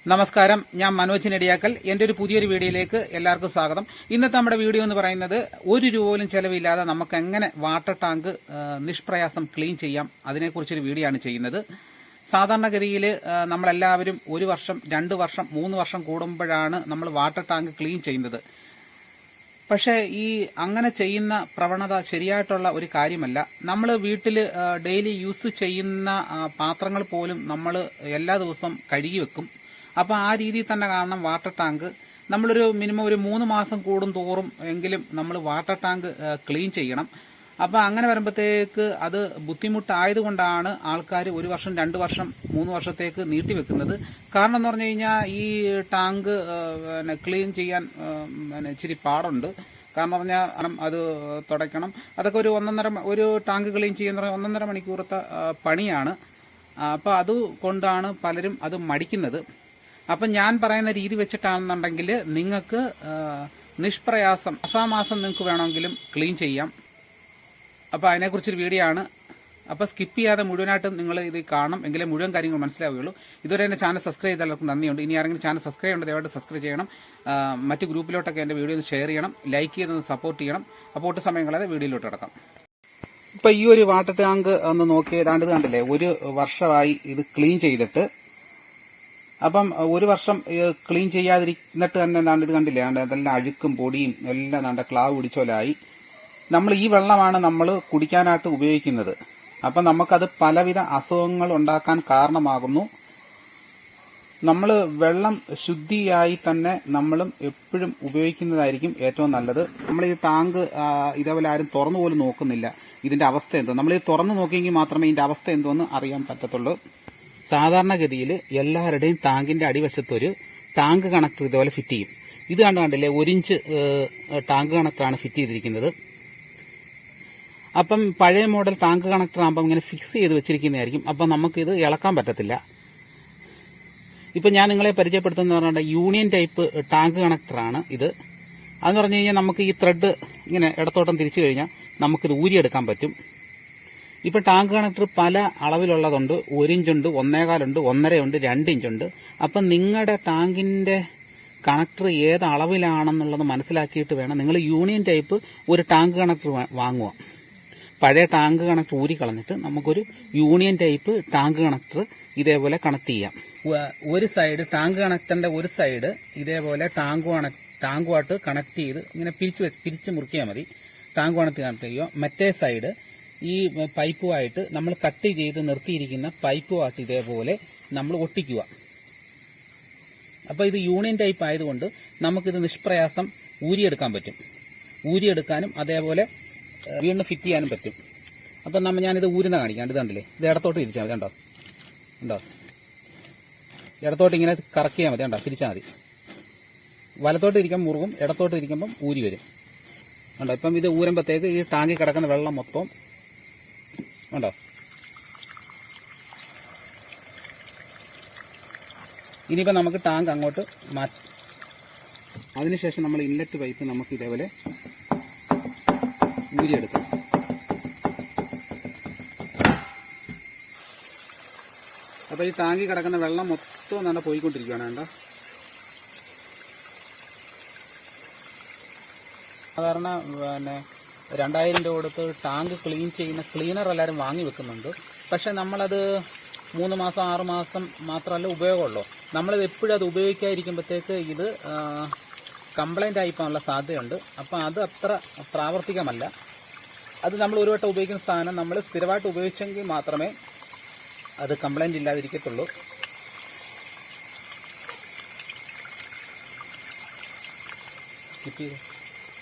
നമസ്കാരം, ഞാൻ മനോജ് നെടിയാക്കൽ. എന്റെ ഒരു പുതിയൊരു വീഡിയോയിലേക്ക് എല്ലാവർക്കും സ്വാഗതം. ഇന്നത്തെ നമ്മുടെ വീഡിയോ എന്ന് പറയുന്നത് ₹1 പോലും ചെലവില്ലാതെ നമുക്ക് എങ്ങനെ വാട്ടർ ടാങ്ക് നിഷ്പ്രയാസം ക്ലീൻ ചെയ്യാം അതിനെക്കുറിച്ചൊരു വീഡിയോ ആണ് ചെയ്യുന്നത്. സാധാരണഗതിയിൽ നമ്മളെല്ലാവരും 1 വർഷം 2 വർഷം 3 വർഷം കൂടുമ്പോഴാണ് നമ്മൾ വാട്ടർ ടാങ്ക് ക്ലീൻ ചെയ്യുന്നത്. പക്ഷേ ഈ അങ്ങനെ ചെയ്യുന്ന പ്രവണത ശരിയായിട്ടുള്ള ഒരു കാര്യമല്ല. നമ്മൾ വീട്ടിൽ ഡെയിലി യൂസ് ചെയ്യുന്ന പാത്രങ്ങൾ പോലും നമ്മൾ എല്ലാ ദിവസവും കഴുകി വെക്കും. അപ്പോൾ ആ രീതിയിൽ തന്നെ കാണണം വാട്ടർ ടാങ്ക്. നമ്മളൊരു മിനിമം ഒരു 3 മാസം കൂടും തോറും എങ്കിലും നമ്മൾ വാട്ടർ ടാങ്ക് ക്ലീൻ ചെയ്യണം. അപ്പോൾ അങ്ങനെ വരുമ്പോഴത്തേക്ക് അത് ബുദ്ധിമുട്ടായതുകൊണ്ടാണ് ആൾക്കാർ 1 വർഷം 2 വർഷം 3 വർഷത്തേക്ക് നീട്ടിവെക്കുന്നത്. കാരണം എന്ന് പറഞ്ഞു കഴിഞ്ഞാൽ ഈ ടാങ്ക് ക്ലീൻ ചെയ്യാൻ ഇച്ചിരി പാടുണ്ട്. കാരണം പറഞ്ഞാൽ അത് തുടയ്ക്കണം, അതൊക്കെ ഒരു ടാങ്ക് ക്ലീൻ ചെയ്യുന്ന 1.5 മണിക്കൂറത്തെ പണിയാണ്. അപ്പോൾ അതുകൊണ്ടാണ് പലരും അത് മടിക്കുന്നത്. അപ്പം ഞാൻ പറയുന്ന രീതി വെച്ചിട്ടാണെന്നുണ്ടെങ്കിൽ നിങ്ങൾക്ക് നിഷ്പ്രയാസം മാസം നിങ്ങൾക്ക് വേണമെങ്കിലും ക്ലീൻ ചെയ്യാം. അപ്പോൾ അതിനെക്കുറിച്ചൊരു വീഡിയോ ആണ്. അപ്പോൾ സ്കിപ്പ് ചെയ്യാതെ മുഴുവനായിട്ടും നിങ്ങൾ ഇത് കാണണം, എങ്കിലേ മുഴുവൻ കാര്യങ്ങൾ മനസ്സിലാവുകയുള്ളൂ. ഇതുവരെ എൻ്റെ ചാനൽ സബ്സ്ക്രൈബ് ചെയ്താലും നന്ദിയുണ്ട്. ഇനി ആരെങ്കിലും ചാനൽ സബ്സ്ക്രൈബ് ചെയ്യേണ്ടത് ദയവായിട്ട് സബ്സ്ക്രൈബ് ചെയ്യണം. മറ്റ് ഗ്രൂപ്പിലോട്ടൊക്കെ എൻ്റെ വീഡിയോ ഷെയർ ചെയ്യണം, ലൈക്ക് ചെയ്തൊന്ന് സപ്പോർട്ട് ചെയ്യണം. അപ്പോൾ ഒട്ടും സമയം കളയാതെ വീഡിയോയിലോട്ട് കിടക്കാം. ഇപ്പം ഈ ഒരു വാട്ടർ ടാങ്ക് ഒന്ന് നോക്കി ഏതാണ്ട് കണ്ടില്ലേ, 1 വർഷമായി ഇത് ക്ലീൻ ചെയ്തിട്ട്. അപ്പം 1 വർഷം ക്ലീൻ ചെയ്യാതിരുന്നിട്ട് തന്നെ എന്താണ്ട് ഇത് കണ്ടില്ലേ, അതെല്ലാം അഴുക്കും പൊടിയും എല്ലാം എന്താണ്ട് ക്ലാവ് പിടിച്ചോലായി. നമ്മൾ ഈ വെള്ളമാണ് നമ്മൾ കുടിക്കാനായിട്ട് ഉപയോഗിക്കുന്നത്. അപ്പം നമുക്കത് പലവിധ അസുഖങ്ങൾ ഉണ്ടാക്കാൻ കാരണമാകുന്നു. നമ്മൾ വെള്ളം ശുദ്ധിയായി തന്നെ നമ്മളും എപ്പോഴും ഉപയോഗിക്കുന്നതായിരിക്കും ഏറ്റവും നല്ലത്. നമ്മൾ ഈ ടാങ്ക് ഇതേപോലെ ആരും തുറന്നു പോലും നോക്കുന്നില്ല, ഇതിന്റെ അവസ്ഥ എന്തോ. നമ്മൾ ഈ തുറന്നു നോക്കിയെങ്കിൽ മാത്രമേ ഇതിന്റെ അവസ്ഥ എന്തോന്ന് അറിയാൻ പറ്റത്തുള്ളൂ. സാധാരണഗതിയിൽ എല്ലാവരുടെയും ടാങ്കിന്റെ അടിവശത്തൊരു ടാങ്ക് കണക്ടർ ഇതുപോലെ ഫിറ്റ് ചെയ്യും. ഇത് കണ്ടില്ലേ, 1 ഇഞ്ച് ടാങ്ക് കണക്ടറാണ് ഫിറ്റ് ചെയ്തിരിക്കുന്നത്. അപ്പം പഴയ മോഡൽ ടാങ്ക് കണക്ടർ ആകുമ്പോൾ ഇങ്ങനെ ഫിക്സ് ചെയ്ത് വെച്ചിരിക്കുന്നതായിരിക്കും. അപ്പം നമുക്കിത് ഇളക്കാൻ പറ്റത്തില്ല. ഇപ്പം ഞാൻ നിങ്ങളെ പരിചയപ്പെടുത്തുന്ന പറഞ്ഞാൽ യൂണിയൻ ടൈപ്പ് ടാങ്ക് കണക്ടറാണ് ഇത്. അതെന്ന് പറഞ്ഞു കഴിഞ്ഞാൽ നമുക്ക് ഈ ത്രെഡ് ഇങ്ങനെ ഇടത്തോട്ടം തിരിച്ചു കഴിഞ്ഞാൽ നമുക്കിത് ഊരിയെടുക്കാൻ പറ്റും. ഇപ്പം ടാങ്ക് കണക്ടർ പല അളവിലുള്ളതുണ്ട്. 1 ഇഞ്ചുണ്ട്, 1.25 ഉണ്ട്, 1.5 ഉണ്ട്, 2 ഇഞ്ചുണ്ട്. അപ്പം നിങ്ങളുടെ ടാങ്കിന്റെ കണക്ടർ ഏത് അളവിലാണെന്നുള്ളത് മനസ്സിലാക്കിയിട്ട് വേണം നിങ്ങൾ യൂണിയൻ ടൈപ്പ് ഒരു ടാങ്ക് കണക്ടർ വാങ്ങുക. പഴയ ടാങ്ക് കണക്ടർ ഊരി കളഞ്ഞിട്ട് നമുക്കൊരു യൂണിയൻ ടൈപ്പ് ടാങ്ക് കണക്ടർ ഇതേപോലെ കണക്ട് ചെയ്യാം. ഒരു സൈഡ് ടാങ്ക് കണക്ടറിന്റെ ഒരു സൈഡ് ഇതേപോലെ ടാങ്കുമായിട്ട് കണക്ട് ചെയ്ത് ഇങ്ങനെ പിരിച്ച് മുറിക്കിയാൽ മതി. ടാങ്കുമായിട്ട് കണക്ട് ചെയ്യുക. മറ്റേ സൈഡ് ഈ പൈപ്പുമായിട്ട് നമ്മൾ കട്ട് ചെയ്ത് നിർത്തിയിരിക്കുന്ന പൈപ്പുമായിട്ട് ഇതേപോലെ നമ്മൾ ഒട്ടിക്കുക. അപ്പോൾ ഇത് യൂണിയൻ ടൈപ്പ് ആയതുകൊണ്ട് നമുക്കിത് നിഷ്പ്രയാസം ഊരിയെടുക്കാൻ പറ്റും. ഊരിയെടുക്കാനും അതേപോലെ വീണ്ടും ഫിറ്റ് ചെയ്യാനും പറ്റും. അപ്പം ഞാനിത് ഊരുന്ന കാണിക്കാം. ഇത് കണ്ടില്ലേ, ഇത് ഇടത്തോട്ട് തിരിച്ചാൽ മതി. ഉണ്ടോ, ഇടത്തോട്ട് ഇങ്ങനെ കറക്കിയാൽ മതി. തിരിച്ചാൽ മതി. വലത്തോട്ട് ഇരിക്കുമ്പോൾ മുറുകും, ഇടത്തോട്ട് ഇരിക്കുമ്പം ഊരി വരും. ഉണ്ടോ, ഇപ്പം ഇത് ഊരുമ്പോഴത്തേക്ക് ഈ ടാങ്കിൽ കിടക്കുന്ന വെള്ളം മൊത്തം ഉണ്ടോ. ഇനിയിപ്പോൾ നമുക്ക് ടാങ്ക് അങ്ങോട്ട് മാറ്റാം. അതിനുശേഷം നമ്മൾ ഇൻലെറ്റ് പൈപ്പ് നമുക്ക് ഇതേപോലെ ഊരിയെടുക്കാം. അപ്പോൾ ഈ ടാങ്കിൽ കിടക്കുന്ന വെള്ളം മൊത്തം നല്ല പോയിക്കൊണ്ടിരിക്കുകയാണ്. വേണ്ട, സാധാരണ 2000 രൂപ കൊടുത്ത് ടാങ്ക് ക്ലീൻ ചെയ്യുന്ന ക്ലീനർ എല്ലാവരും വാങ്ങി വെക്കുന്നുണ്ട്. പക്ഷെ നമ്മളത് 3 മാസം 6 മാസം മാത്രമല്ല ഉപയോഗമുള്ളൂ. നമ്മളിത് എപ്പോഴും അത് ഉപയോഗിക്കാതിരിക്കുമ്പോഴത്തേക്ക് ഇത് കംപ്ലൈൻ്റ് ആയിപ്പോകാനുള്ള സാധ്യതയുണ്ട്. അപ്പം അത് അത്ര പ്രാവർത്തികമല്ല. അത് നമ്മൾ ഒരു വട്ടം ഉപയോഗിക്കുന്ന സാധനം നമ്മൾ സ്ഥിരമായിട്ട് ഉപയോഗിച്ചെങ്കിൽ മാത്രമേ അത് കംപ്ലൈൻ്റ് ഇല്ലാതിരിക്കത്തുള്ളൂ.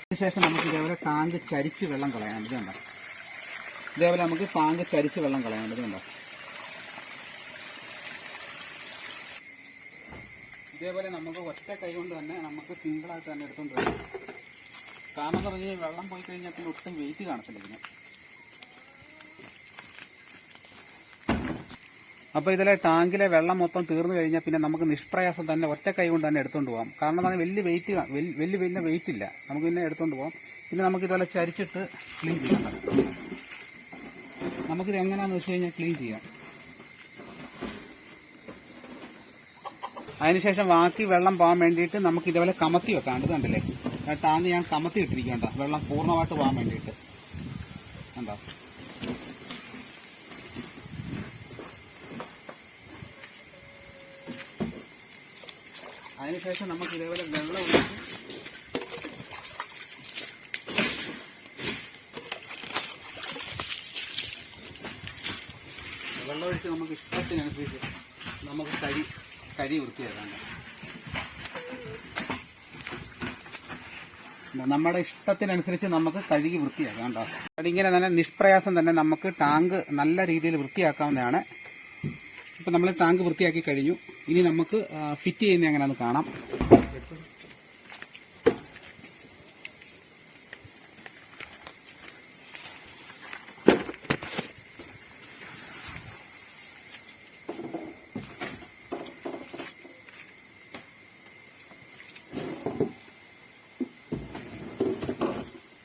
അതിനുശേഷം നമുക്ക് ഇതേപോലെ ടാങ്ക് ചരിച്ച് വെള്ളം കളയാൻ ഇതുണ്ടോ. ഇതേപോലെ നമുക്ക് ടാങ്ക് ചരിച്ച് വെള്ളം കളയാൻ ഇതുണ്ടോ. ഇതേപോലെ നമുക്ക് ഒറ്റ കൈ കൊണ്ട് തന്നെ നമുക്ക് സിമ്പിളായിട്ട് തന്നെ എടുത്തുകൊണ്ട് വരാം. കാരണം എന്ന് പറഞ്ഞാൽ വെള്ളം പോയി കഴിഞ്ഞാൽ പിന്നെ ഒട്ടും വെയിറ്റ് കാണത്തില്ല ഇതിന്. അപ്പോൾ ഇതിലെ ടാങ്കിലെ വെള്ളം മൊത്തം തീർന്നു കഴിഞ്ഞാൽ പിന്നെ നമുക്ക് നിഷ്പ്രയാസം തന്നെ ഒറ്റ കൈ കൊണ്ട് തന്നെ എടുത്തുകൊണ്ട് പോകാം. കാരണം എന്താണ്, വലിയ വെയിറ്റ് ഇല്ല, നമുക്ക് പിന്നെ എടുത്തുകൊണ്ട് പോകാം. പിന്നെ നമുക്കിതുപോലെ ചരിച്ചിട്ട് ക്ലീൻ ചെയ്യാൻ പറ്റും. നമുക്കിത് എങ്ങനെയാണെന്ന് വെച്ച് കഴിഞ്ഞാൽ ക്ലീൻ ചെയ്യാം. അതിനുശേഷം ബാക്കി വെള്ളം പോകാൻ വേണ്ടിയിട്ട് നമുക്ക് ഇതേപോലെ കമത്തി വെക്കാം. ഇത് കണ്ടില്ലേ, ടാങ്ക് ഞാൻ കമത്തി ഇട്ടിരിക്കണ്ട, വെള്ളം പൂർണ്ണമായിട്ട് പോകാൻ വേണ്ടിയിട്ട്. കണ്ടോ, അതിനുശേഷം നമുക്ക് ഇതേപോലെ വെള്ളം ഒഴിച്ച് നമുക്ക് ഇഷ്ടത്തിനനുസരിച്ച് നമുക്ക് കരി വൃത്തിയാക്കാം. നമ്മുടെ ഇഷ്ടത്തിനനുസരിച്ച് നമുക്ക് കഴുകി വൃത്തിയാക്കാം കേട്ടോ. അതിങ്ങനെ തന്നെ നിഷ്പ്രയാസം തന്നെ നമുക്ക് ടാങ്ക് നല്ല രീതിയിൽ വൃത്തിയാക്കാവുന്നതാണ്. ഇപ്പം നമ്മൾ ടാങ്ക് വൃത്തിയാക്കി കഴിഞ്ഞു. ഇനി നമുക്ക് ഫിറ്റ് ചെയ്യുന്ന എങ്ങനെയാണെന്ന് കാണാം.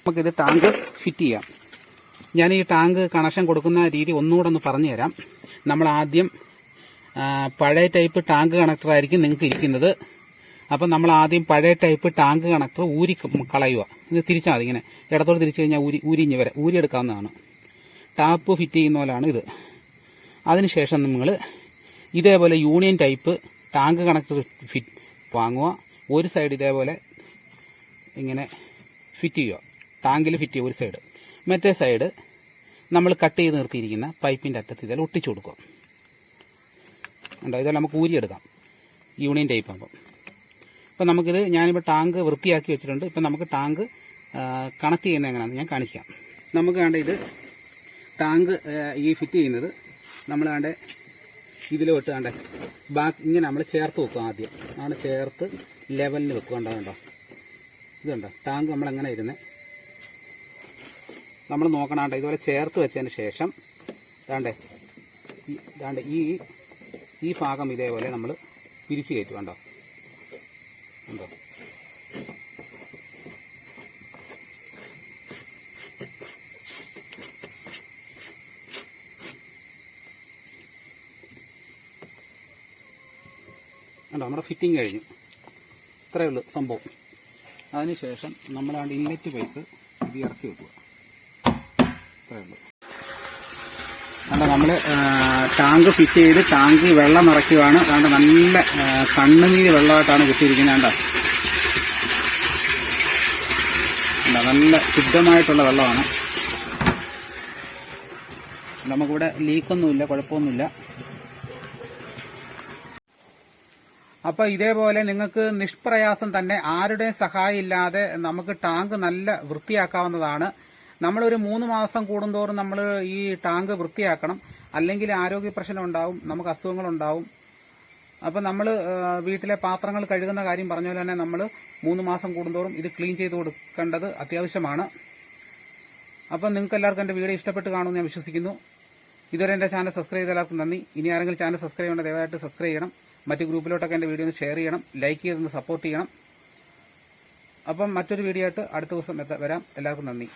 നമുക്കിത് ടാങ്ക് ഫിറ്റ് ചെയ്യാം. ഞാൻ ഈ ടാങ്ക് കണക്ഷൻ കൊടുക്കുന്ന രീതി ഒന്നുകൂടെ ഒന്ന് പറഞ്ഞു തരാം. നമ്മൾ ആദ്യം പഴയ ടൈപ്പ് ടാങ്ക് കണക്ടർ ആയിരിക്കും നിങ്ങൾക്ക് ഇരിക്കുന്നത്. അപ്പം നമ്മൾ ആദ്യം പഴയ ടൈപ്പ് ടാങ്ക് കണക്ടർ ഊരി കളയുക. ഇത് തിരിച്ചാൽ മതി, ഇങ്ങനെ ഇടത്തോട് തിരിച്ചു കഴിഞ്ഞാൽ ഊരിഞ്ഞ് വരെ ഊരിയെടുക്കാവുന്നതാണ്. ടാപ്പ് ഫിറ്റ് ചെയ്യുന്ന പോലെയാണ് ഇത്. അതിനുശേഷം നിങ്ങൾ ഇതേപോലെ യൂണിയൻ ടൈപ്പ് ടാങ്ക് കണക്ടർ വാങ്ങുക. ഒരു സൈഡ് ഇതേപോലെ ഇങ്ങനെ ഫിറ്റ് ചെയ്യുക, ടാങ്കിൽ ഫിറ്റ് ചെയ്യുക ഒരു സൈഡ്. മറ്റേ സൈഡ് നമ്മൾ കട്ട് ചെയ്ത് നിർത്തിയിരിക്കുന്ന പൈപ്പിൻ്റെ അറ്റത്ത് ഇതെല്ലാം ഒട്ടിച്ചു കൊടുക്കുക. ഉണ്ടോ, ഇതെല്ലാം നമുക്ക് ഊരിയെടുക്കാം യൂണിയൻ ടൈപ്പ് ആകുമ്പോൾ. ഇപ്പം നമുക്കിത് ഞാനിപ്പോൾ ടാങ്ക് വൃത്തിയാക്കി വെച്ചിട്ടുണ്ട്. ഇപ്പം നമുക്ക് ടാങ്ക് കണക്ട് ചെയ്യുന്നത് എങ്ങനെയാണെന്ന് ഞാൻ കാണിക്കാം. നമുക്ക് വേണ്ട ഇത് ടാങ്ക് ഈ ഫിറ്റ് ചെയ്യുന്നത് നമ്മൾ വേണ്ട ഇതിലോട്ട് വേണ്ട ബാക്ക് ഇങ്ങനെ നമ്മൾ ചേർത്ത് വെക്കുക. ആദ്യം ആണ് ചേർത്ത് ലെവലിൽ വെക്കുക. കണ്ടോ, ഇതുണ്ടോ ടാങ്ക് നമ്മളെങ്ങനെ ഇരുന്നേ നമ്മൾ നോക്കണാണ്ട് ഇതുപോലെ ചേർത്ത് വെച്ചതിന് ശേഷം ദാണ്ടെ ഈ ഭാഗം ഇതേപോലെ നമ്മൾ പിരിച്ചു കയറ്റും. കണ്ടോ, കണ്ടോ, കണ്ടോ, നമ്മുടെ ഫിറ്റിംഗ് കഴിഞ്ഞു. ഇത്രയേ ഉള്ളൂ സംഭവം. അതിനുശേഷം നമ്മളാണ്ട് ഇൻലെറ്റ് പൈപ്പ് ഇത് ഇറക്കി വെക്കുക. ഇത്രയേ ഉള്ളൂ. കണ്ടോ, നമ്മൾ ടാങ്ക് ഫിറ്റ് ചെയ്ത് ടാങ്ക് വെള്ളം നിറയ്ക്കുകയാണ്. അതുകൊണ്ട് നല്ല കണ്ണുനീര് വെള്ളമായിട്ടാണ് കിട്ടിയിരിക്കുന്നത്. കണ്ടോ, നല്ല ശുദ്ധമായിട്ടുള്ള വെള്ളമാണ്. നമുക്കിവിടെ ലീക്കൊന്നുമില്ല, കുഴപ്പമൊന്നുമില്ല. അപ്പോൾ ഇതേപോലെ നിങ്ങൾക്ക് നിഷ്പ്രയാസം തന്നെ ആരുടെയും സഹായം ഇല്ലാതെ നമുക്ക് ടാങ്ക് നല്ല വൃത്തിയാക്കാവുന്നതാണ്. നമ്മളൊരു 3 മാസം കൂടുന്തോറും നമ്മൾ ഈ ടാങ്ക് വൃത്തിയാക്കണം, അല്ലെങ്കിൽ ആരോഗ്യ പ്രശ്നം ഉണ്ടാവും, നമുക്ക് അസുഖങ്ങളുണ്ടാവും. അപ്പം നമ്മൾ വീട്ടിലെ പാത്രങ്ങൾ കഴുകുന്ന കാര്യം പറഞ്ഞ പോലെ തന്നെ നമ്മൾ 3 മാസം കൂടുന്തോറും ഇത് ക്ലീൻ ചെയ്ത് കൊടുക്കേണ്ടത് അത്യാവശ്യമാണ്. അപ്പം നിങ്ങൾക്ക് എല്ലാവർക്കും എൻ്റെ വീഡിയോ ഇഷ്ടപ്പെട്ട് കാണുമെന്ന് ഞാൻ വിശ്വസിക്കുന്നു. ഇതുവരെ എൻ്റെ ചാനൽ സബ്സ്ക്രൈബ് ചെയ്ത എല്ലാവർക്കും നന്ദി. ഇനി ആരെങ്കിലും ചാനൽ സബ്സ്ക്രൈബ് ചെയ്യണം, ദയവായിട്ട് സബ്സ്ക്രൈബ് ചെയ്യണം. മറ്റു ഗ്രൂപ്പിലോട്ടൊക്കെ എൻ്റെ വീഡിയോ ഒന്ന് ഷെയർ ചെയ്യണം, ലൈക്ക് ചെയ്തൊന്ന് സപ്പോർട്ട് ചെയ്യണം. അപ്പം മറ്റൊരു വീഡിയോ ആയിട്ട് അടുത്ത ദിവസം വരാം. എല്ലാവർക്കും നന്ദി.